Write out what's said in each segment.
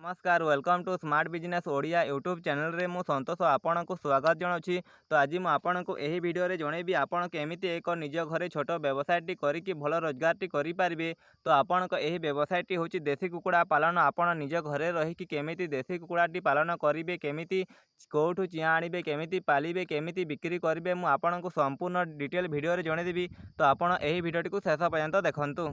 नमस्कार welcome to smart business Odia YouTube channel रे मु संतोष आपण को स्वागत जनावि। तो आज मुझे आपण को यही वीडियो रे जनइबी आपण केमिति एक निज घरे छोट व्यवसायटी करिकी भल रोजगार करें। तो आपण को यही व्यवसायटी हूँ देसी कुकुड़ा पालन। आपण निज घरे रहीकि केमिति देसी कुकुड़ाटी पालन करेंगे, केमिति कौटू चिआँ आणवे, केमिति पालिबे, केमिति बिक्री करेंगे, मुझे आपण को संपूर्ण डिटेल वीडियो रे जनइदेवी। तो आपण यही वीडियोटी को शेष पर्यंत देखंतु।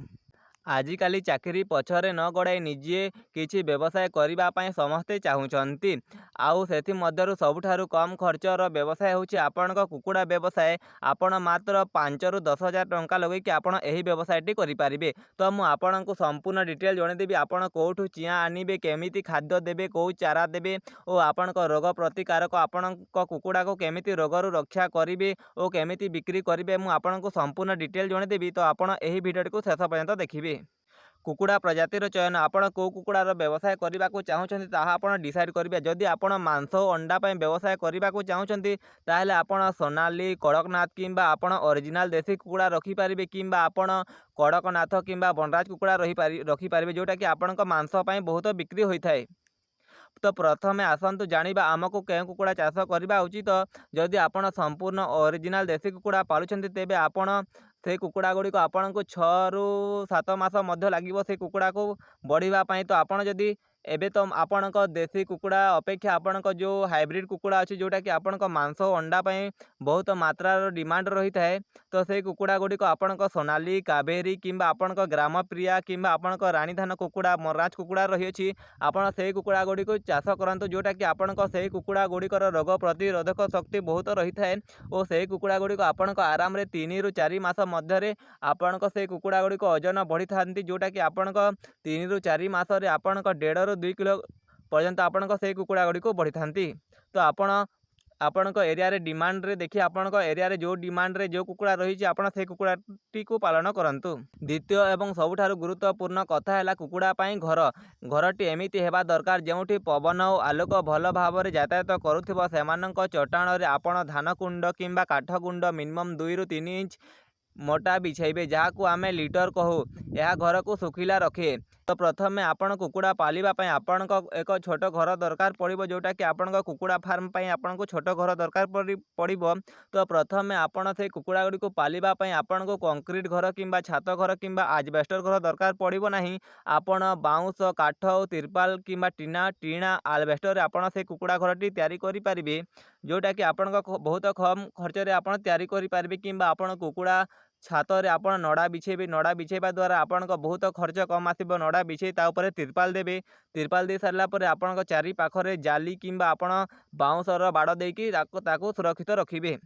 आजिकाली चाकरी पछरे न गड़ाई निजे किछि व्यवसाय करने समस्ते चाहूँगी। आउ से सबुठारु कम खर्चर व्यवसाय होछि आपणक कुकुड़ा व्यवसाय। आपण मात्र 5 ରୁ 10,000 टंका लगेकि आपण एही व्यवसायटी करें। तो मुझे आपण को संपूर्ण डिटेल जनइदेवी। आपण कौटू चिआँ आणवे, केमिति खाद्य देबे, कौ चारा देबे और आपणक रोग प्रतिकारक आपणक कुकुड़ा को केमिति रोगरू रक्षा करेंगे और केमिति बिक्री करेंगे, मुझे आपण को संपूर्ण डिटेल जनइदेवी। तो आपण एही वीडियो को शेष पर्यंत देखिए। कुकुड़ा प्रजातिर चयन आपण कौ कुकुड़ार व्यवसाय करने को चाहूँगी ताहा आपण डिसाइड करेंगे। जदि आपण मांस और अंडा पर व्यवसाय करने को चाहूँगी ताहले आपण सोनाली, कड़कनाथ किंबा आपण ओरिजिनल देसी कुकुड़ा रखिपारे, किंबा आपण कड़कनाथ किंबा बनराज कुकुड़ा रखिपारे जोटा कि आपण मांस पर बहुत बिक्री होता है। तो प्रथमे आसतु जानिबा आमको कें कुकुड़ा चाष करवा उचित। जदि आपण संपूर्ण ओरिजिनल देसी कुकुड़ा पालुछंती तेबे आपण से कुकुड़ा गुड़ी को आपन को 6 ରୁ 7 मास मध्य लागिवो से कुकुड़ा को बढ़िबा पई। तो आपण जदि एबे तो आपणक देसी कुकुड़ा अपेक्षा आपणक जो हाइब्रिड कुकुड़ा अच्छी जोटा कि आपणक मांस अंडा पई बहुत मात्रार डिमांड रही है। तो से कुकुड़ा गुड़ी को आपणक सोनाली, कावेरी किंबा आपणक ग्राम प्रिया किंबा आपणक रानीधान कुकुड़ा, मराज कुकुड़ा रही अछि। आपण से कुकुड़ा गुड़ी को चाष करंतु जोटा कि आपणक से कुकुड़ा गुड़िकर रोग प्रतिरोधक शक्ति बहुत रही है और से कुकुड़ा गुड़ी को आपणक आराम रे 3 ରୁ 4 मास मध्य आपणक से कुकुड़ा गुड़ी को ओजन बढ़ी था जोटा कि आपणक 3 ରୁ 4 मास आपणक 1.5 ରୁ 2 किलो पर्यंत आपणक से कुकुड़ा गुड़ी को बढ़ी था। तो आपणक एरिया रे डिमांड रे देखिए आपणक एरिया रे जो डिमांड रे जो कुकुड़ा रही है आपण से कुकुड़ाटी को पालन करंतु। द्वितीय एवं सबुठारु गुरुत्वपूर्ण कथा है कुकुड़ा पाई घरटी एमिति हेबा दरकार जेउठी पवन और आलोक भल भाव में यातायात करुथिबो। सेमानंक चट्टाण रे आपण धान कुंड किंबा काठ कुंड मिनिमम 2 ରୁ 3 इंच मोटा बिछाइबे जहाँ को आमे लीटर कहू। यह घर को सुखिला रखे। तो प्रथमे आपण कुकुड़ा पालिबा पई आपण एक छोट घर दरकार पड़िबो जोटा कि आपण कुकुड़ा फार्म पई आपण को छोट घर दरकार पड़िबो। तो प्रथमे आपण से कुकुड़ा गुड़ी को पालिबा पई आपण को कंक्रीट घर किंबा छात घर किंबा आजबेस्टर घर दरकार पड़िबो नाही। आपण बाउंस, काठ और तिरपाल किंबा टीना आलबेस्टर आपण से कुकुड़ा घरटी तैयारी करि परिबे जोटा कि आपण बहुत कम खर्च रे आपण तैयारी करि परिबे। किंबा आपण कुकुड़ा छात रे आपण नड़ा बिछेबे। नड़ा बिछेबा द्वारा आपण बहुत खर्च कम आसिबो। नड़ा बिछे ता ऊपर तिरपाल देबे। तिरपाल दे सारला पर आपण चारि पाखरे जाली किंबा आपण बाउंसर बाड़ देकी ताको सुरक्षित रखिबे।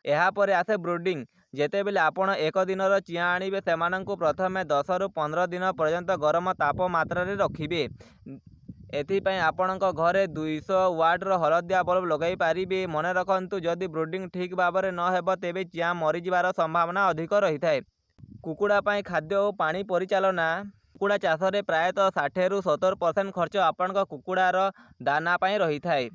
यहाँ पर आसे ब्रूडिंग। जेते बेले आपण एक दिनर चिआँ आणिबे सेमानंकु प्रथमे 10 ରୁ 15 दिन पर्यंत गरम तापमात्रा रे रखिबे। एथिपाई आपणक घरे 200 वाट हलदिया बल्ब लगाई पारिबे। मन रखंतु जदि ब्रूडिंग ठीक भाव में न हेब तेबे चिआँ मरीजिबार संभावना अधिक रही है। कुकुड़ा पाई खाद्य और पानी परिचालना। कुकुड़ा चाष रे प्रायतः 60 ରୁ 70% खर्च आपणक कुकुड़ार दाना पाई रही है।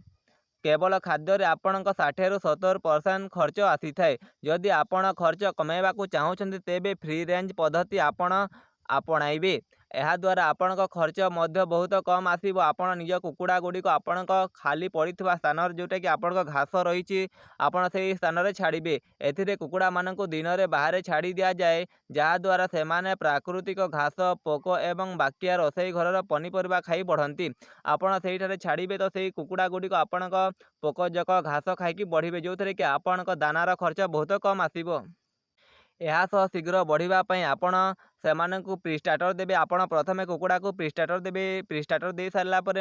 केवल खाद्य रे आपणक 60 ରୁ 70% खर्च आसी थाए। जदि आपण खर्च कमेबा को चाहूछंती तेबे फ्री रेंज पद्धति आपणाइबे। यह द्वारा आपणक खर्च मध्य बहुत कम आसीबो। आपण निज कुकुड़ा गुड़ी को आपणक खाली पड़िथिबा स्थान जोटा कि आपणक घास रही आपण से स्थान रे छाड़िबे। एथिरे कुकुड़ा मानकु दिन रे बाहर छाड़ी दिया जाए जहाँ द्वारा सेमाने प्राकृतिक घास, पोक एवं बाकिया रोसई घर पनीपरिबा खाई बढ़ंती। आपण सेठारे छाड़िबे तो सेई कुकुड़ा गुड़ी को आपणक पोकजक घास खाईकी बढ़िबे जो कि आपणक दानार खर्च बहुत कम आसीबो। यह शीघ्र बढ़िबा पई आपण सेमानंकु प्री स्टार्टर देबे। आपण प्रथमे कुकुड़ा को प्री स्टार्टर देबे। प्री स्टार्टर दे सारला परे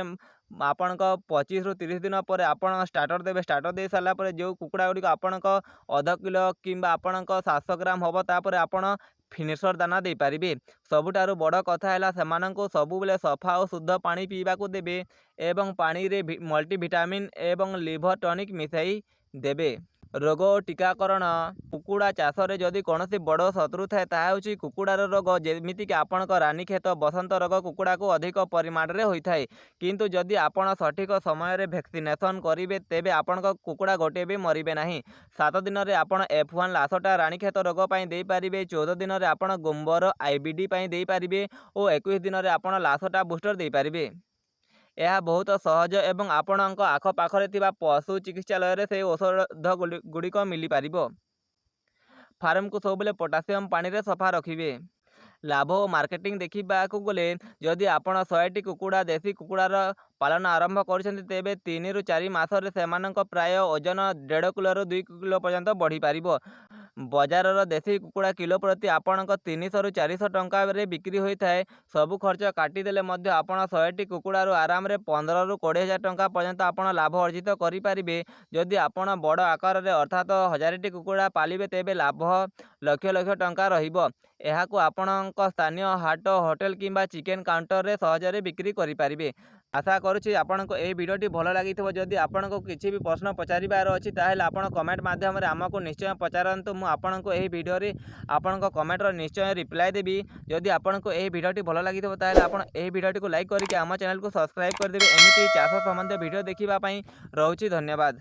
आपणक 25 ରୁ 30 दिन पर आपण स्टार्टर देबे। स्टार्टर दे सारला परे जो कुकुड़ा गुड़ी आपणक आधा किलो किंबा आपणक 700 ग्राम होबो तापर आपण फिनिशर दाना दे पारिबे। सबुठारु बड़ कथा है सेमानंकु सबु बेले सफा और शुद्ध पानी पीवा को देबे एवं पानी रे मल्टीविटामिन एवं लिवर टॉनिक मिसाई देबे। रोग और टीकाकरण। कुकुड़ा चाष रे जदि कौनसी बड़ शत्रु थाए ताहा होछि कुकुड़ार रोग। जेमिति कि आपणक रानीखेत बसंत रोग कुकुड़ा को अधिक परिमाण रे होइथाए। किंतु जदि आपण सठिक समय रे वैक्सीनेशन करिवे तेबे आपणक कुकुड़ा गोटे भी मरिबे नाही। 7 दिन रे आपण F1 लासटा रानीखेत रोग पई देई पारिबे। 14 दिन रे आपण गुम्बर IBD पई देई पारिबे और 21 दिन रे आपण लासटा बूस्टर देई पारिबे। ଏହା ବହୁତ ସହଜ ଏବଂ ଆପଣଙ୍କ ଆଖପାଖରେ ଥିବା ପଶୁ ଚିକିତ୍ସାଳୟରେ ସେହି ଔଷଧ ଗୁଡ଼ିକ ମିଳିପାରିବ। ଫାର୍ମକୁ ସବୁବେଳେ ପଟାସିୟମ୍ ପାଣିରେ ସଫା ରଖିବେ। ଲାଭ ଓ ମାର୍କେଟିଂ ଦେଖିବାକୁ ଗଲେ ଯଦି ଆପଣ 100ଟି କୁକୁଡ଼ା ଦେଶୀ କୁକୁଡ଼ାର ପାଳନ ଆରମ୍ଭ କରୁଛନ୍ତି ତେବେ 3ରୁ 4 ମାସରେ ସେମାନଙ୍କ ପ୍ରାୟ ଓଜନ 1.5 କିଲୋରୁ 2 କିଲୋ ପର୍ଯ୍ୟନ୍ତ ବଢ଼ିପାରିବ। ବଜାରର ଦେଶୀ କୁକୁଡ଼ା କିଲୋ ପ୍ରତି ଆପଣଙ୍କ 300ରୁ 400 ଟଙ୍କାରେ ବିକ୍ରି ହୋଇଥାଏ। ସବୁ ଖର୍ଚ୍ଚ କାଟିଦେଲେ ମଧ୍ୟ ଆପଣ 100ଟି କୁକୁଡ଼ାରୁ ଆରାମରେ 15ରୁ 20,000 ଟଙ୍କା ପର୍ଯ୍ୟନ୍ତ ଆପଣ ଲାଭ ଅର୍ଜିତ କରିପାରିବେ। ଯଦି ଆପଣ ବଡ଼ ଆକାରରେ ଅର୍ଥାତ୍ 1000ଟି କୁକୁଡ଼ା ପାଳିବେ ତେବେ ଲାଭ ଲକ୍ଷ ଲକ୍ଷ ଟଙ୍କା ରହିବ। ଏହାକୁ ଆପଣଙ୍କ ସ୍ଥାନୀୟ ହାଟ, ହୋଟେଲ କିମ୍ବା ଚିକେନ୍ କାଉଣ୍ଟରରେ ସହଜରେ ବିକ୍ରି କରିପାରିବେ। ଆଶା କରୁଛି ଆପଣଙ୍କୁ ଏହି ଭିଡ଼ିଓଟି ଭଲ ଲାଗିଥିବ। ଯଦି ଆପଣଙ୍କୁ କିଛି ବି ପ୍ରଶ୍ନ ପଚାରିବାର ଅଛି ତାହେଲେ ଆପଣ କମେଣ୍ଟ ମାଧ୍ୟମରେ ଆମକୁ ନିଶ୍ଚୟ ପଚାରନ୍ତୁ। ମୁଁ ଆପଣଙ୍କୁ ଏହି ଭିଡ଼ିଓରେ ଆପଣଙ୍କ କମେଣ୍ଟର ନିଶ୍ଚୟ ରିପ୍ଲାଏ ଦେବି। ଯଦି ଆପଣଙ୍କୁ ଏହି ଭିଡ଼ିଓଟି ଭଲ ଲାଗିଥିବ ତାହେଲେ ଆପଣ ଏହି ଭିଡ଼ିଓଟିକୁ ଲାଇକ୍ କରିକି ଆମ ଚ୍ୟାନେଲକୁ ସବସ୍କ୍ରାଇବ୍ କରିଦେବେ। ଏମିତି ଚାଷ ସମ୍ବନ୍ଧୀୟ ଭିଡ଼ିଓ ଦେଖିବା ପାଇଁ ରହୁଛି। ଧନ୍ୟବାଦ।